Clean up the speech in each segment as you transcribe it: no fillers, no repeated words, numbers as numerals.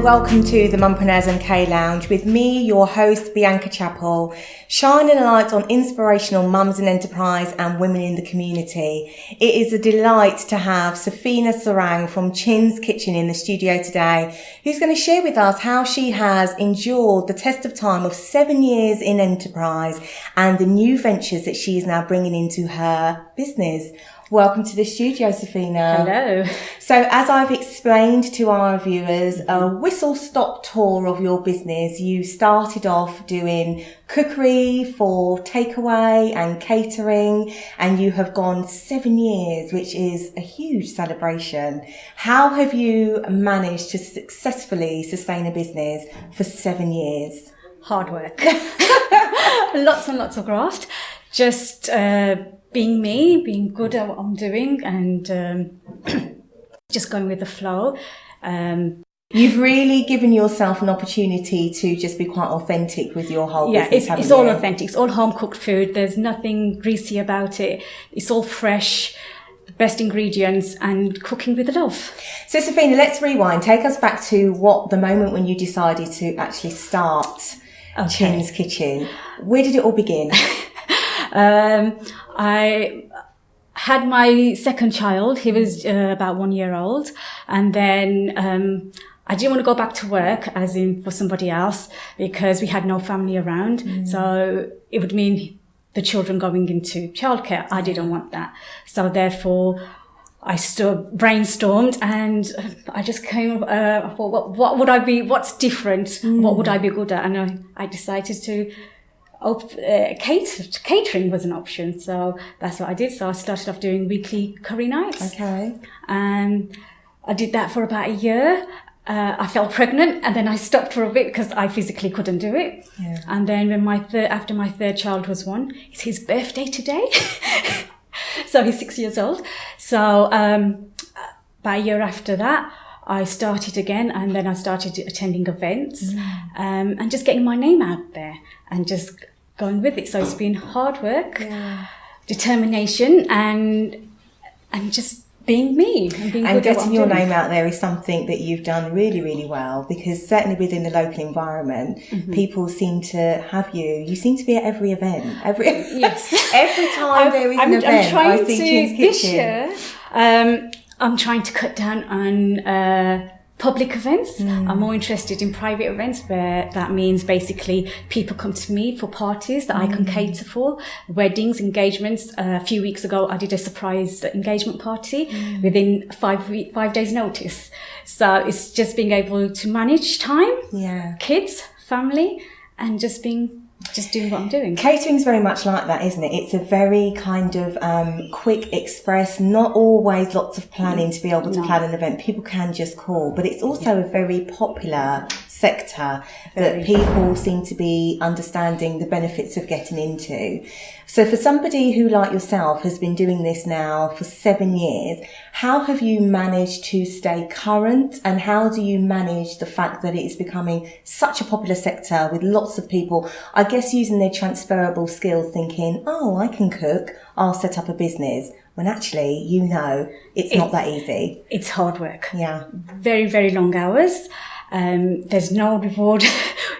welcome to the Mumpreneurs and K Lounge with me, your host, Bianca Chappell, shining a light on inspirational mums in enterprise and women in the community. It is a delight to have Safina Sarang from Chin's Kitchen in the studio today, who's going to share with us how she has endured the test of time of 7 years in enterprise and the new ventures that she is now bringing into her business. Welcome to the studio, Safina. Hello. So as I've explained to our viewers, a whistle-stop tour of your business. You started off doing cookery for takeaway and catering, and you have gone 7 years, which is a huge celebration. How have you managed to successfully sustain a business for 7 years? Hard work. Lots and lots of graft. Just being me, being good at what I'm doing, and just going with the flow. You've really given yourself an opportunity to just be quite authentic with your whole business. It's all authentic. It's all home cooked food. There's nothing greasy about it. It's all fresh, the best ingredients, and cooking with love. So Safina, let's rewind. Take us back to the moment when you decided to actually start Chin's Kitchen. Where did it all begin? I had my second child. He was about 1 year old. And then I didn't want to go back to work, as in for somebody else, because we had no family around. So it would mean the children going into childcare. I didn't want that. So therefore, I brainstormed, and I just came, I thought, what would I be, what's different? What would I be good at? And I decided to catering was an option, so that's what I did. So I started off doing weekly curry nights. Okay. And I did that for about a year. I fell pregnant, and then I stopped for a bit because I physically couldn't do it. Yeah. And then when after my third child was born, it's his birthday today. So he's 6 years old. So about a year after that, I started again, and then I started attending events and just getting my name out there and just going with it. So it's been hard work, determination, and just being me and being and good getting at what your I'm doing. name out there is something that you've done really, really well, because certainly within the local environment, people seem to have you. You seem to be at every event. Yes. Every time there is an event, I see Chin's this Kitchen. year, I'm trying to cut down on public events. I'm more interested in private events, where that means basically people come to me for parties that I can cater for, weddings, engagements. A few weeks ago, I did a surprise engagement party within 5 days notice. So it's just being able to manage time, kids, family, and just doing what I'm doing. Catering's very much like that, isn't it? It's a very kind of quick express, not always lots of planning to be able to plan an event. People can just call, but it's also a very popular sector that people seem to be understanding the benefits of getting into. So for somebody who, like yourself, has been doing this now for 7 years, how have you managed to stay current, and how do you manage the fact that it is becoming such a popular sector with lots of people, I guess, using their transferable skills, thinking, oh, I can cook, I'll set up a business, when actually, it's not that easy. It's hard work. Yeah. Very, very long hours. There's no reward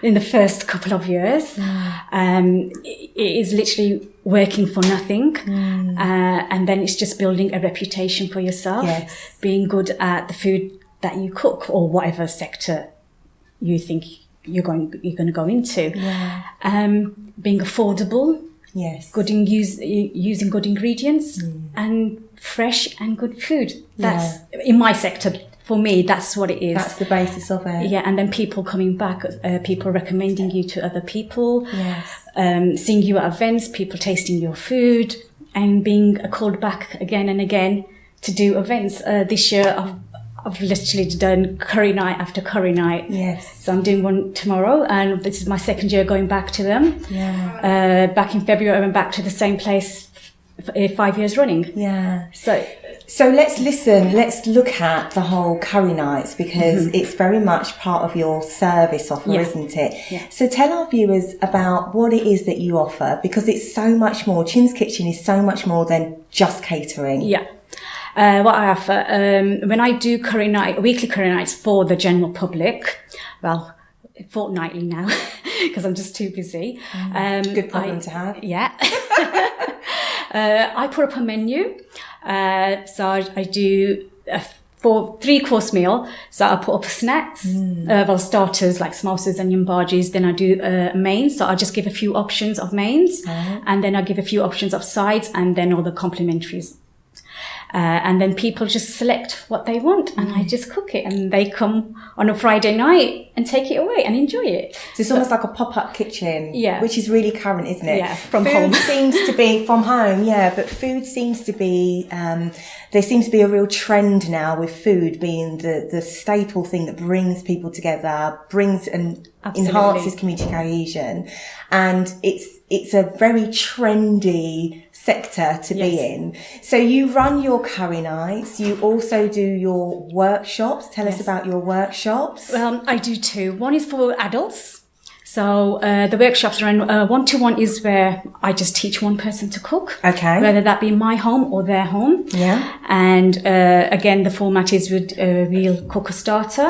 in the first couple of years. It is literally working for nothing. And then it's just building a reputation for yourself, being good at the food that you cook, or whatever sector you think you're going to go into. Being affordable. Yes. Using good ingredients and fresh and good food. That's in my sector. For me, that's what it is. That's the basis of it. Yeah, and then people coming back, people recommending you to other people, seeing you at events, people tasting your food, and being called back again and again to do events. This year, I've literally done curry night after curry night. Yes. So I'm doing one tomorrow, and this is my second year going back to them. Yeah. Back in February, I went back to the same place 5 years running. Yeah. So let's look at the whole curry nights, because it's very much part of your service offer, isn't it? Yeah. So tell our viewers about what it is that you offer, because it's so much more. Chin's Kitchen is so much more than just catering. Yeah. What I offer, when I do curry night, weekly curry nights for the general public, well, fortnightly now, because I'm just too busy. Good problem to have. Yeah. I put up a menu. So I do for 3-course meal. So I put up snacks, starters like samosas, onion bhajis. Then I do mains. So I just give a few options of mains, and then I give a few options of sides, and then all the complementaries. And then people just select what they want, and I just cook it, and they come on a Friday night and take it away and enjoy it. So it's almost like a pop-up kitchen, which is really current, isn't it? Yeah, from food home. Seems to be from home, but food seems to be, there seems to be a real trend now with food being the staple thing that brings people together, brings and enhances community cohesion. And it's a very trendy sector to be in. So you run your curry nights. You also do your workshops. Tell us about your workshops. I do two. One is for adults. So the workshops run 1-to-1 is where I just teach one person to cook. Okay. Whether that be my home or their home. Yeah. And again, the format is we'll cook a starter,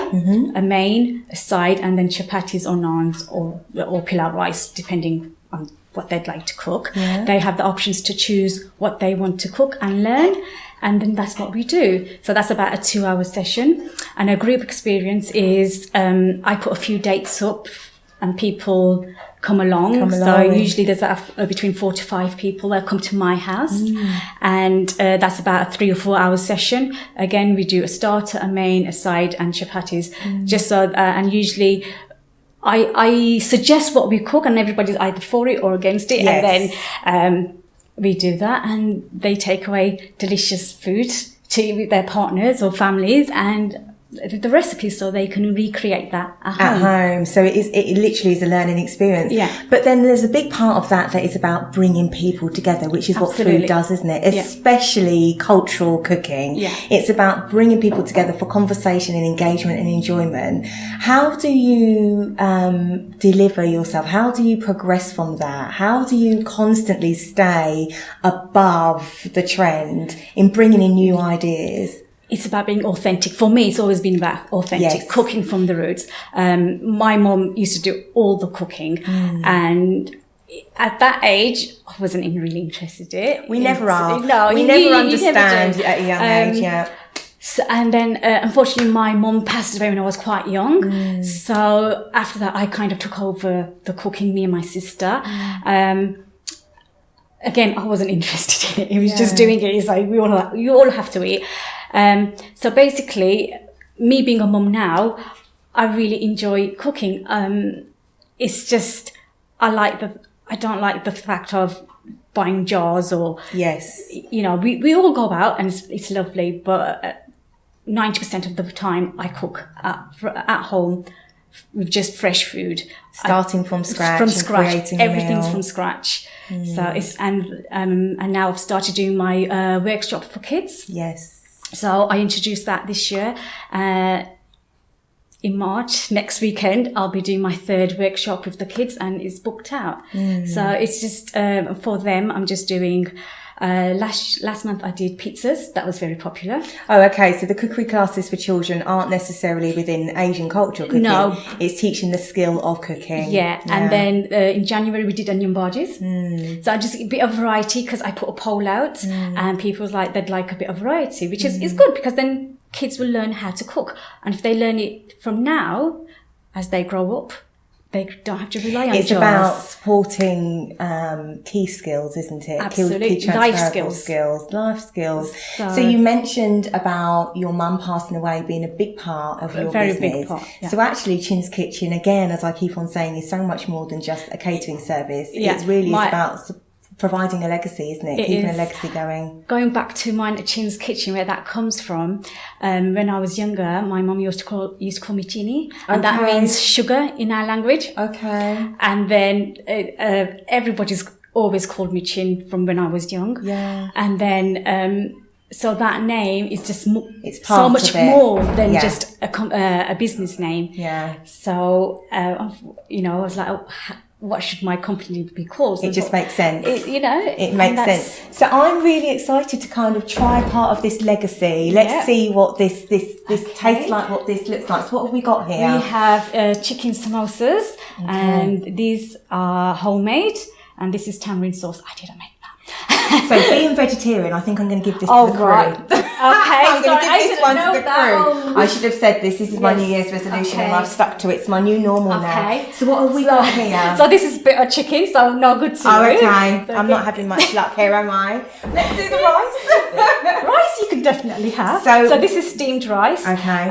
a main, a side, and then chapatis or naans or pilau rice, depending on what they'd like to cook. Yeah. They have the options to choose what they want to cook and learn. And then that's what we do. So that's about a 2-hour session. And a group experience is, I put a few dates up and people come along. So usually there's between 4 to 5 people that come to my house. And that's about a 3 or 4 hour session. Again, we do a starter, a main, a side, and chapatis. Just so, and usually I suggest what we cook, and everybody's either for it or against it. Yes. And then we do that, and they take away delicious food to their partners or families, and the recipes so they can recreate that at home. So it literally is a learning experience. Yeah. But then there's a big part of that is about bringing people together, which is what food does, isn't it? Especially cultural cooking. Yeah. It's about bringing people together for conversation and engagement and enjoyment. How do you deliver yourself? How do you progress from that? How do you constantly stay above the trend in bringing in new ideas? It's about being authentic. For me, it's always been about authentic, cooking from the roots. My mom used to do all the cooking, and at that age, I wasn't even really interested in it. We never are. No, we never understand at a young age, So, and then, unfortunately, my mum passed away when I was quite young. So after that, I kind of took over the cooking, me and my sister. Again, I wasn't interested in it. It was just doing it. It's like, you all have to eat. So basically, me being a mum now, I really enjoy cooking. It's just, I don't like the fact of buying jars or, you know, we all go out and it's lovely, but 90% of the time I cook at home with just fresh food. Starting from scratch. Everything's from scratch. So it's, and now I've started doing my workshop for kids. Yes. So I introduced that this year. In March, next weekend, I'll be doing my 3rd workshop with the kids, and it's booked out. So it's just for them. I'm just doing. Last month I did pizzas. That was very popular. Oh, okay. So the cookery classes for children aren't necessarily within Asian cultural cooking. No. It's teaching the skill of cooking. Yeah. And then in January we did onion bhajis. So I just a bit of variety because I put a poll out and people was like, they'd like a bit of variety, which is good because then kids will learn how to cook. And if they learn it from now, as they grow up, they don't have to rely on It's jars. about supporting key skills, isn't it? Absolutely. Key Life skills. Life skills. So you mentioned about your mum passing away being a big part of your very business. Big part, yeah. So actually Chin's Kitchen, again, as I keep on saying, is so much more than just a catering service. Yeah. It's really about providing a legacy, isn't it? Keeping a legacy going. Going back to mine at Chin's Kitchen, where that comes from, when I was younger, my mum used to call me Chini, and that means sugar in our language. Okay. And then everybody's always called me Chin from when I was young. Yeah. And then so that name is just it's so much more than just a business name. Yeah. So you know, I was like, what should my company be called? So it just makes sense. It makes sense. So I'm really excited to kind of try part of this legacy. Let's see what this tastes like, what this looks like. So what have we got here? We have chicken samosas, and these are homemade, and this is tamarind sauce. I didn't make that. So being vegetarian, I think I'm going to give this to the crew. Right. Okay, I'm going to give this one to the that. crew. I should have said this. This is my New Year's resolution, and I've stuck to it. It's my new normal now. So what have we got here? So this is bitter chicken, so no good to you. Okay. I'm not having much luck here, am I? Let's do the rice. Rice you can definitely have. So this is steamed rice. Okay.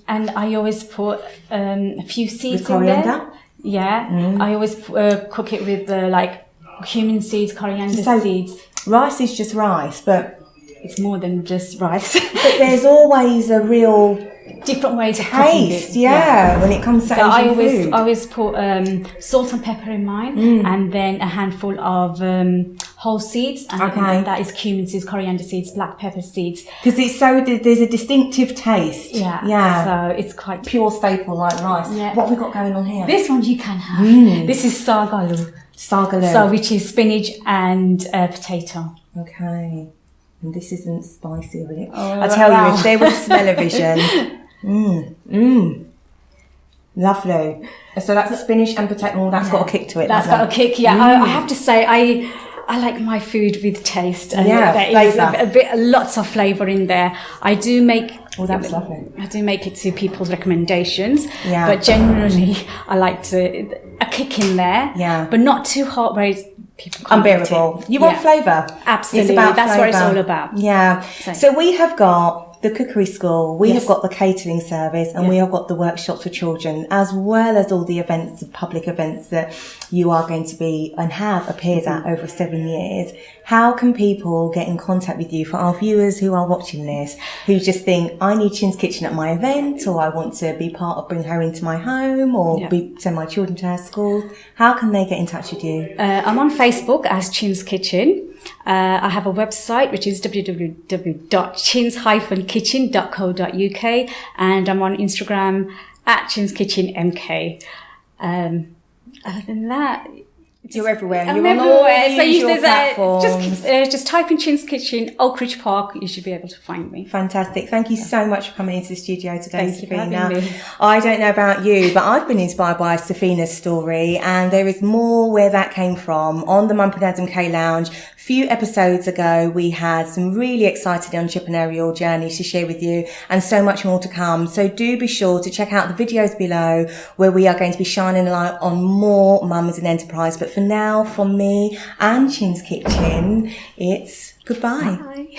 And I always put a few seeds with coriander? in there. Yeah. I always cook it with cumin seeds, coriander seeds. Rice is just rice, but it's more than just rice. But there's always a real different way to taste, when it comes to Asian food. I always put salt and pepper in mine, and then a handful of whole seeds, and that is cumin seeds, coriander seeds, black pepper seeds. Because there's a distinctive taste. Yeah. So it's quite pure staple like rice. Yeah. What have we got going on here? This one you can have. This is sargalu. So which is spinach and potato. Okay. And this isn't spicy, really. I tell you, if there was smell-o-vision, lovely. So that's spinach and potato. That's got a kick to it. That's got a kick. Yeah, I have to say, I like my food with taste, and there is lots of flavour in there. I do make. Oh, that's lovely. I do make it to people's recommendations, but generally I like a kick in there, but not too hot where it's people can't unbearable. You want flavour? Absolutely, that's what it's all about. Yeah. So we have got the cookery school, we have got the catering service, and we have got the workshops for children, as well as all the events, public events that you are going to be and have appeared at over 7 years. How can people get in contact with you, for our viewers who are watching this, who just think, I need Chin's Kitchen at my event, or I want to be part of bring her into my home, or send my children to her school? How can they get in touch with you? I'm on Facebook as Chin's Kitchen. I have a website which is www.chins-kitchen.co.uk, and I'm on Instagram at Chin's Kitchen MK. Other than that, you're everywhere. I'm You're everywhere. on all usual platforms. Just type in Chin's Kitchen, Oak Ridge Park. You should be able to find me. Fantastic. Thank you so much for coming into the studio today, Thank you for having me. I don't know about you, but I've been inspired by Safina's story, and there is more where that came from. On the Mumpreneurs MK Lounge, a few episodes ago, we had some really exciting entrepreneurial journeys to share with you, and so much more to come. So do be sure to check out the videos below, where we are going to be shining a light on more mums in enterprise. But for now, from me and Chin's Kitchen, it's goodbye. Bye.